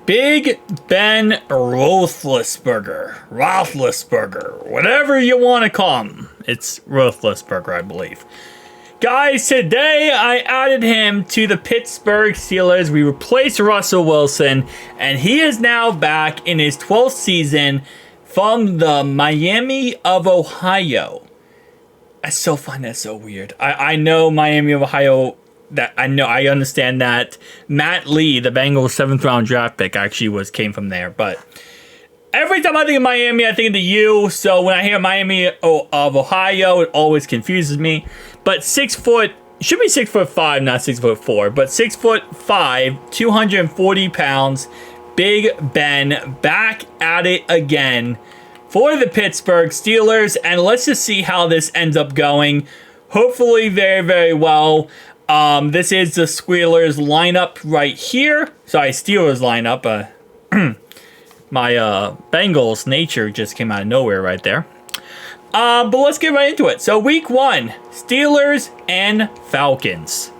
Big Ben Roethlisberger, whatever you want to call him. It's Roethlisberger, I believe. Guys, today I added him to the Pittsburgh Steelers. We replaced Russell Wilson, and he is now back in his 12th season from the Miami of Ohio. I still find that so weird. I know Miami of Ohio. I understand that Matt Lee, the Bengals 7th round draft pick, actually came from there. But every time I think of Miami, I think of the U. So when I hear Miami of Ohio, it always confuses me. But 6 foot, should be 6'5", not 6'4", but 6'5", 240 pounds. Big Ben back at it again for the Pittsburgh Steelers. And let's just see how this ends up going. Hopefully very, very well. This is the Steelers lineup right here. Sorry, Steelers lineup. My Bengals nature just came out of nowhere right there. But let's get right into it. So week 1, Steelers and Falcons.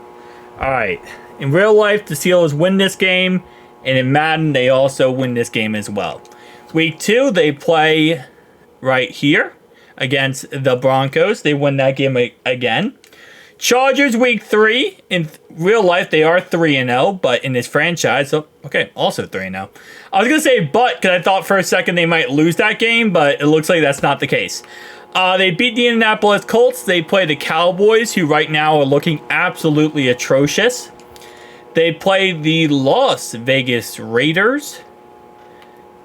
Alright, in real life, the Steelers win this game. And in Madden, they also win this game as well. Week 2, they play right here against the Broncos. They win that game again. Chargers week 3. In real life, they are 3-0, but in this franchise, also 3-0. I was going to say but, because I thought for a second they might lose that game, but it looks like that's not the case. They beat the Indianapolis Colts. They play the Cowboys, who right now are looking absolutely atrocious. They play the Las Vegas Raiders,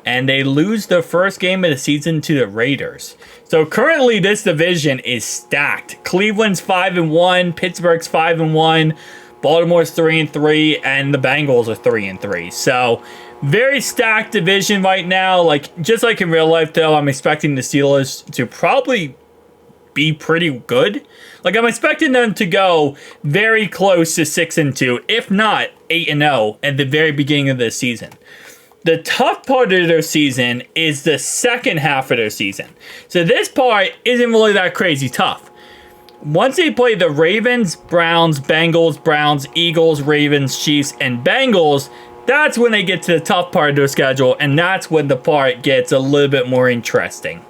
and they lose their first game of the season to the Raiders. So currently this division is stacked. Cleveland's 5-1, Pittsburgh's 5-1, Baltimore's 3-3, and the Bengals are 3-3. So very stacked division right now. Just like in real life though, I'm expecting the Steelers to probably be pretty good. I'm expecting them to go very close to 6-2, if not 8-0 at the very beginning of this season. The tough part of their season is the second half of their season. So this part isn't really that crazy tough. Once they play the Ravens, Browns, Bengals, Browns, Eagles, Ravens, Chiefs, and Bengals, that's when they get to the tough part of their schedule, and that's when the part gets a little bit more interesting.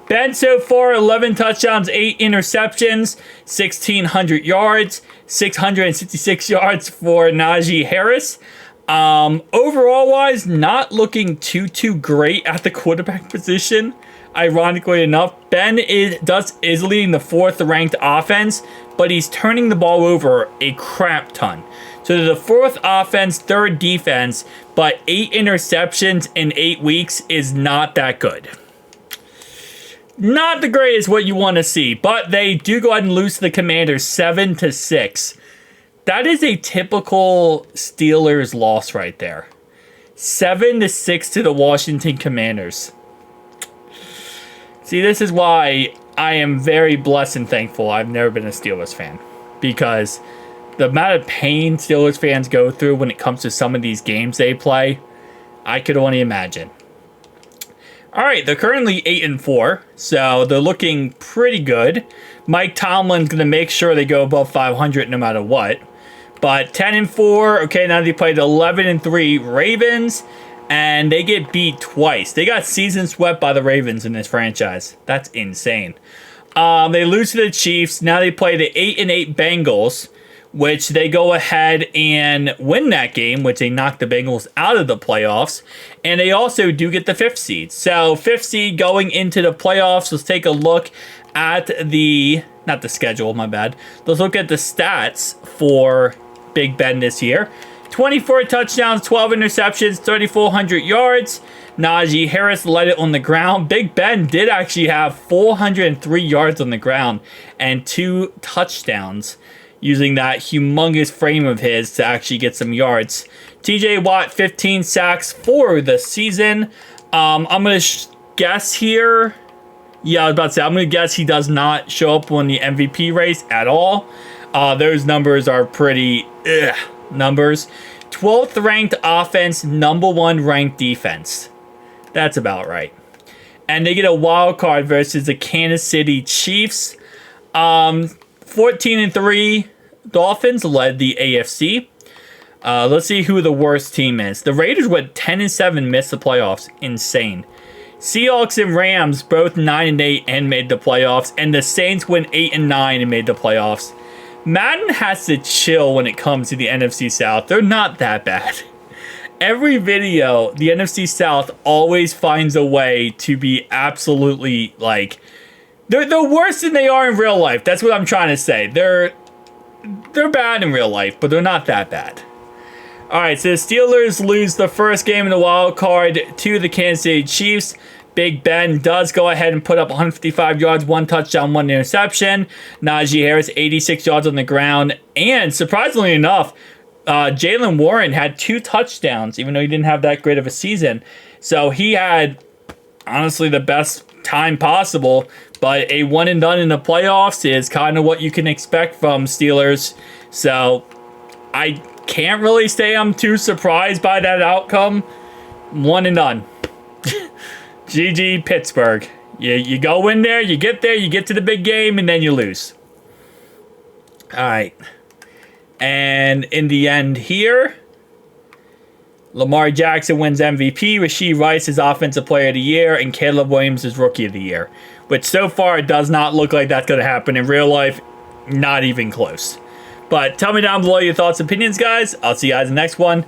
Ben so far, 11 touchdowns, 8 interceptions, 1,600 yards, 666 yards for Najee Harris. Overall wise, not looking too great at the quarterback position. Ironically enough, Ben is leading the 4th ranked offense, but he's turning the ball over a crap ton. So the 4th offense, 3rd defense, but 8 interceptions in 8 weeks is not that good. Not the greatest what you want to see, but they do go ahead and lose to the Commanders 7-6. That is a typical Steelers loss right there. 7-6 to the Washington Commanders. See, this is why I am very blessed and thankful I've never been a Steelers fan. Because the amount of pain Steelers fans go through when it comes to some of these games they play, I could only imagine. Alright, they're currently 8-4, so they're looking pretty good. Mike Tomlin's going to make sure they go above 500 no matter what. But 10-4, okay, now they played 11-3 Ravens, and they get beat twice. They got season swept by the Ravens in this franchise. That's insane. They lose to the Chiefs. Now they play the 8-8 Bengals, which they go ahead and win that game, which they knock the Bengals out of the playoffs. And they also do get the 5th seed. So 5th seed going into the playoffs. Let's take a look at not the schedule, my bad. Let's look at the stats for Big Ben this year. 24 touchdowns, 12 interceptions, 3,400 yards. Najee Harris led it on the ground. Big Ben did actually have 403 yards on the ground and 2 touchdowns, using that humongous frame of his to actually get some yards. TJ Watt, 15 sacks for the season. I'm going to guess here. Yeah, I was about to say, I'm going to guess he does not show up on the MVP race at all. Those numbers are pretty numbers. 12th ranked offense, number 1 ranked defense. That's about right. And they get a wild card versus the Kansas City Chiefs. 14-3 Dolphins led the AFC. Let's see who the worst team is. The Raiders went 10-7, missed the playoffs. Insane. Seahawks and Rams both 9-8 and made the playoffs, and the Saints went 8-9 and made the playoffs. Madden has to chill when it comes to the NFC South. They're not that bad. Every video, the NFC South always finds a way to be absolutely, like, they're worse than they are in real life. That's what I'm trying to say. They're bad in real life, but they're not that bad. All right, so the Steelers lose the first game in the wild card to the Kansas City Chiefs. Big Ben does go ahead and put up 155 yards, 1 touchdown, 1 interception. Najee Harris, 86 yards on the ground. And surprisingly enough, Jaylen Warren had 2 touchdowns, even though he didn't have that great of a season. So he had, honestly, the best time possible. But a one and done in the playoffs is kind of what you can expect from Steelers. So I can't really say I'm too surprised by that outcome. One and done. GG Pittsburgh. You go in there, you get to the big game, and then you lose. All right. And in the end here, Lamar Jackson wins MVP. Rashee Rice is Offensive Player of the Year, and Caleb Williams is Rookie of the Year. But so far, it does not look like that's going to happen in real life. Not even close. But tell me down below your thoughts and opinions, guys. I'll see you guys in the next one.